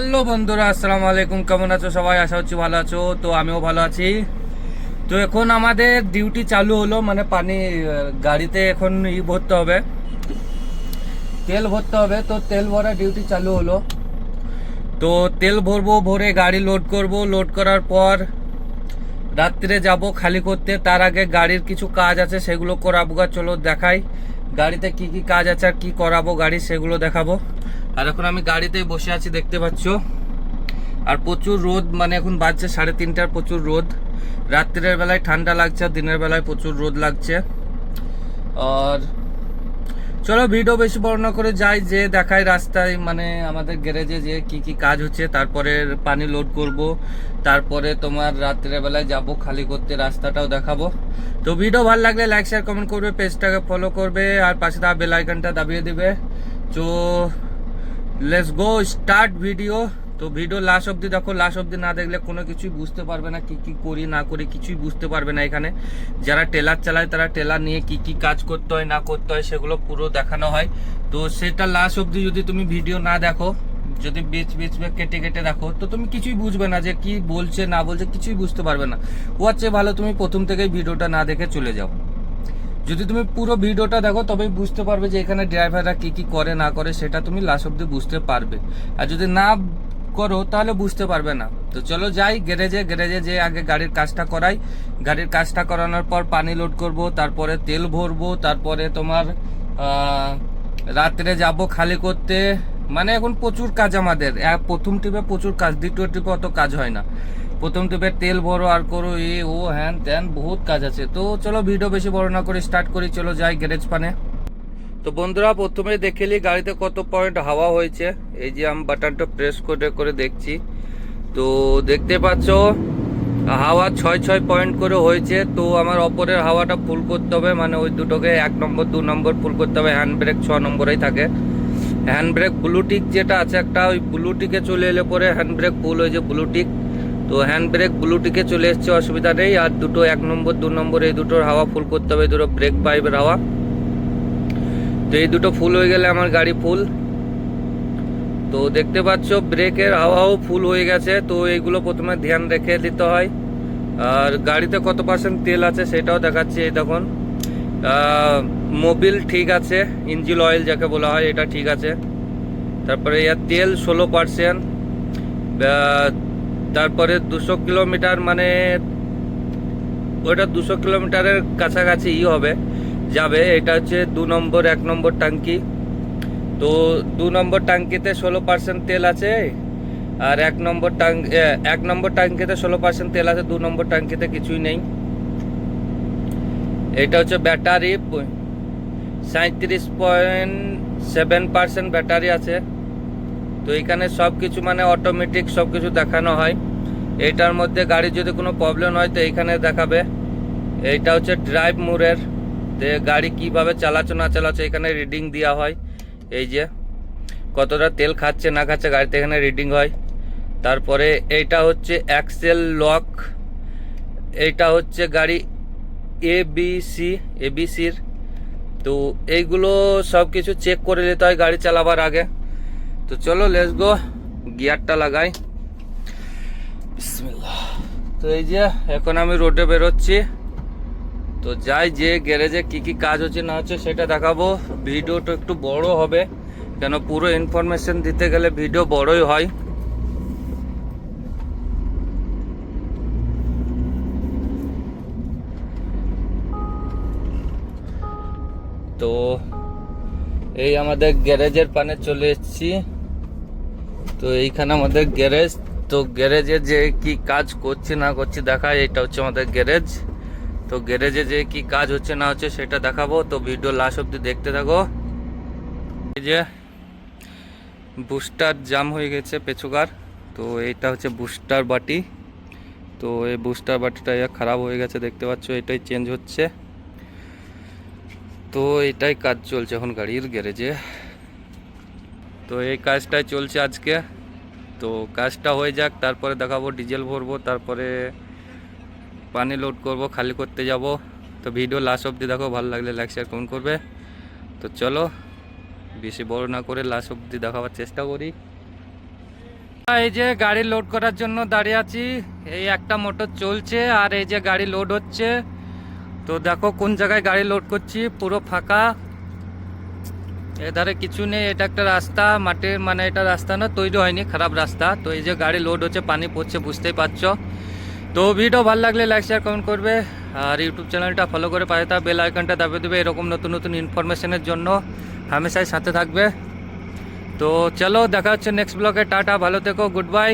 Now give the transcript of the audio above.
Hello বন্ধুরা, আসসালামু আলাইকুম। কেমন আছো সবাই? আশা হচ্ছে ভালো আছো। তো আমিও ভালো আছি। তো এখন আমাদের ডিউটি চালু হলো, মানে পানি গাড়িতে এখন ভরতে হবে, তেল ভরতে হবে। তো তেল ভরা ডিউটি চালু হলো। তো তেল ভরবো, ভরে গাড়ি লোড করব। লোড করার পর রাত্রে যাব খালি করতে। তার আগে গাড়ির কিছু কাজ আছে, সেগুলো করাবো। চলো দেখাই গাড়িতে কি কি কাজ আছে আর কি করাবো গাড়ি, সেগুলো দেখাবো। আর এখন আমি গাড়িতেই বসে আছি, দেখতে পাচ্ছ। আর প্রচুর রোদ, মানে এখন বাজছে 3:30, প্রচুর রোদ। রাত্রের বেলায় ঠান্ডা লাগছে, দিনের বেলায় প্রচুর রোদ লাগছে। আর চলো ভিডিও বেশি বড় না করে যাই, যে দেখাই রাস্তায়, মানে আমাদের গ্যারেজে যে কি কি কাজ হচ্ছে। তারপরে পানি লোড করব, তারপরে তোমার রাত্রের বেলায় যাব খালি করতে, রাস্তাটাও দেখাবো। তো ভিডিও ভালো লাগলে লাইক শেয়ার কমেন্ট করবে, পেজটাকে ফলো করবে, আর পাশে থাকা বেল আইকনটা দাবিয়ে দিবে। তো লেটস গো স্টার্ট ভিডিও। তো ভিডিও লাস্ট অব্দি দেখো, লাস্ট অব্দি না দেখলে কোনো কিছুই বুঝতে পারবে না, কি কি করি না করি কিছুই বুঝতে পারবে না। এখানে যারা টেলার চালায় তারা টেলার নিয়ে কি কি কাজ করতে হয় না করতে হয় সেগুলো পুরো দেখানো হয়। তো সেটা লাস্ট অব্দি যদি তুমি ভিডিও না দেখো, যদি বিচ বিচ কেটে কেটে দেখো, তো তুমি কিছুই বুঝবে না, যে কি বলছে না বলছে কিছুই বুঝতে পারবে না। ওর চেয়ে ভালো তুমি প্রথম থেকেই ভিডিওটা না দেখে চলে যাও। যদি তুমি পুরো ভিডিওটা দেখো তবেই বুঝতে পারবে যে এখানে ড্রাইভাররা কি কি করে না করে, সেটা তুমি লাস্ট অব্দি বুঝতে পারবে। আর যদি না করো তাহলে বুঝতে পারবে না। তো চলো যাই গ্যারেজে। গ্যারেজে যে আগে গাড়ির কাজটা করাই। গাড়ির কাজটা করানোর পর পানি লোড করব, তারপরে তেল ভরবো, তারপরে তোমার রাত্রে যাব খালি করতে। মানে এখন প্রচুর কাজ আমাদের। প্রথম টিপে প্রচুর কাজ, দ্বিতীয় টিপে অত কাজ হয় না। প্রথম টিপে তেল ভরো আর করো, ও হ্যান ত্যান বহুত কাজ আছে। তো চলো ভিডিও বেশি বড় না করে স্টার্ট করি, চলো যাই গ্যারেজ পানে। তো বন্ধুরা, প্রথমে দেখেলি গাড়িতে কত পয়েন্ট হাওয়া হয়েছে। এই যে আমি বাটনটা প্রেস করে করে দেখছি। তো দেখতে পাচ্ছ হাওয়া 6 পয়েন্ট করে হয়েছে। তো আমার অপরের হাওয়াটা ফুল করতে হবে, মানে ওই দুটোকে 1 নম্বর 2 নম্বর ফুল করতে হবে। হ্যান্ড ব্রেক 6 নম্বরেই থাকে। হ্যান্ড ব্রেক ব্লুটিক যেটা আছে একটা, ওই ব্লুটিকে চলে এলে পরে হ্যান্ড ব্রেক ফুল হয়ে যে ব্লুটিক। তো হ্যান্ড ব্রেক ব্লুটিকে চলে এসছে, অসুবিধা নেই। আর দুটো 1 নম্বর 2 নম্বর এই দুটোর হাওয়া ফুল করতে হবে, দুটো ব্রেক পাইপের হাওয়া। তো এই দুটো ফুল হয়ে গেলে আমার গাড়ি ফুল। তো দেখতে পাচ্ছ ব্রেকের হাওয়াও ফুল হয়ে গেছে। তো এইগুলো প্রথমে ধ্যান রেখে দিতে হয়। আর গাড়িতে কত পার্সেন্ট তেল আছে সেটাও দেখাচ্ছি। এই দেখুন, মোবিল ঠিক আছে, ইঞ্জিন অয়েল যাকে বলা হয় এটা ঠিক আছে। তারপরে এর তেল 16%। তারপরে 200 কিলোমিটার, মানে ওইটা 200 কিলোমিটারের কাছাকাছি হবে যাবে। এটা হচ্ছে 2 নম্বর 1 নম্বর ট্যাঙ্কি। তো 2 নম্বর ট্যাঙ্কিতে 16% তেল আছে। আর 1 নম্বর ট্যাঙ্কিতে 16% তেল আছে, 2 নম্বর ট্যাঙ্কিতে কিছুই নেই। এটা হচ্ছে ব্যাটারি, 37.7% ব্যাটারি আছে। তো এখানে সব কিছু মানে অটোমেটিক সব কিছু দেখানো হয়। এইটার মধ্যে গাড়ির যদি কোনো প্রবলেম হয় তো এইখানে দেখাবে। এইটা হচ্ছে ড্রাইভ মোড়ের, গাড়ি কিভাবে চালাচ্ছে না চালাচ্ছে এখানে রিডিং দেওয়া হয়। এই যে কতটা তেল খাচ্ছে না খাচ্ছে গাড়িতে এখানে রিডিং হয়। তারপরে এইটা হচ্ছে অ্যাক্সেল লক। এইটা হচ্ছে গাড়ি এবিসির। তো এইগুলো সব কিছু চেক করে নিতে হয় গাড়ি চালাবার আগে। তো চলো লেটস গো, গিয়ারটা লাগাই। বিসমিল্লাহ। তো এই যে এখন আমি রোডে বেরোচ্ছি। তো যাই, যে গ্যারেজে কি কি কাজ হচ্ছে না হচ্ছে সেটা দেখাবো। ভিডিওটা একটু বড় হবে, কেন পুরো ইনফরমেশন দিতে গেলে ভিডিও বড়ই হয়। তো এই আমাদের গ্যারেজের পানে চলে এসেছি। তো এইখানে আমাদের গ্যারেজ। তো গ্যারেজে যে কি কাজ করছি না করছি দেখায়। এটা হচ্ছে আমাদের গ্যারেজ। তো গ্যারেজে যে কি কাজ হচ্ছে না হচ্ছে সেটা দেখাবো। তো ভিডিও লাস্ট অব্দি দেখতে থাকো। এই যে বুস্টার জাম হয়ে গেছে পেছুকার। তো এইটা হচ্ছে বুস্টার বাটি। তো এই বুস্টার বাটিটা খারাপ হয়ে গেছে, দেখতে পাচ্ছ, এটাই চেঞ্জ হচ্ছে। তো এটাই কাজ চলছে এখন গাড়ির গ্যারেজে। তো এই কাজটাই চলছে আজকে। তো কাজটা হয়ে যাক, তারপরে দেখাবো। ডিজেল ভরবো, তারপরে পানি লোড করব, খালি করতে যাব। তো ভিডিও লাস্ট অবধি দেখো, ভালো লাগলে লাইক শেয়ার কমেন্ট করবে। তো চলো বেশি বড় না করে লাস্ট অবধি দেখাবার চেষ্টা করি। এই যে গাড়ি লোড করার জন্য দাঁড়িয়ে আছি, এই একটা মোটর চলছে আর এই যে গাড়ি লোড হচ্ছে। তো দেখো কোন জায়গায় গাড়ি লোড করছি, পুরো ফাঁকা, এধারে কিছু নেই। এটা একটা রাস্তা মাটির, মানে এটা রাস্তা না, তৈরি হয়নি, খারাপ রাস্তা। তো এই যে গাড়ি লোড হচ্ছে, পানি পড়ছে, বুঝতেই পারছো। তো ভিডিও ভালো লাগলে লাইক শেয়ার কমেন্ট করবে, আর ইউটিউব চ্যানেলটা ফলো করে পাশে থাকা বেল আইকনটা দাবিয়ে দেবে এরকম নতুন নতুন ইনফরমেশনের জন্য, হামেশাই সাথে থাকবে। তো চলো দেখা হচ্ছে নেক্সট ব্লগে। টাটা, ভালো থেকো, গুড বাই।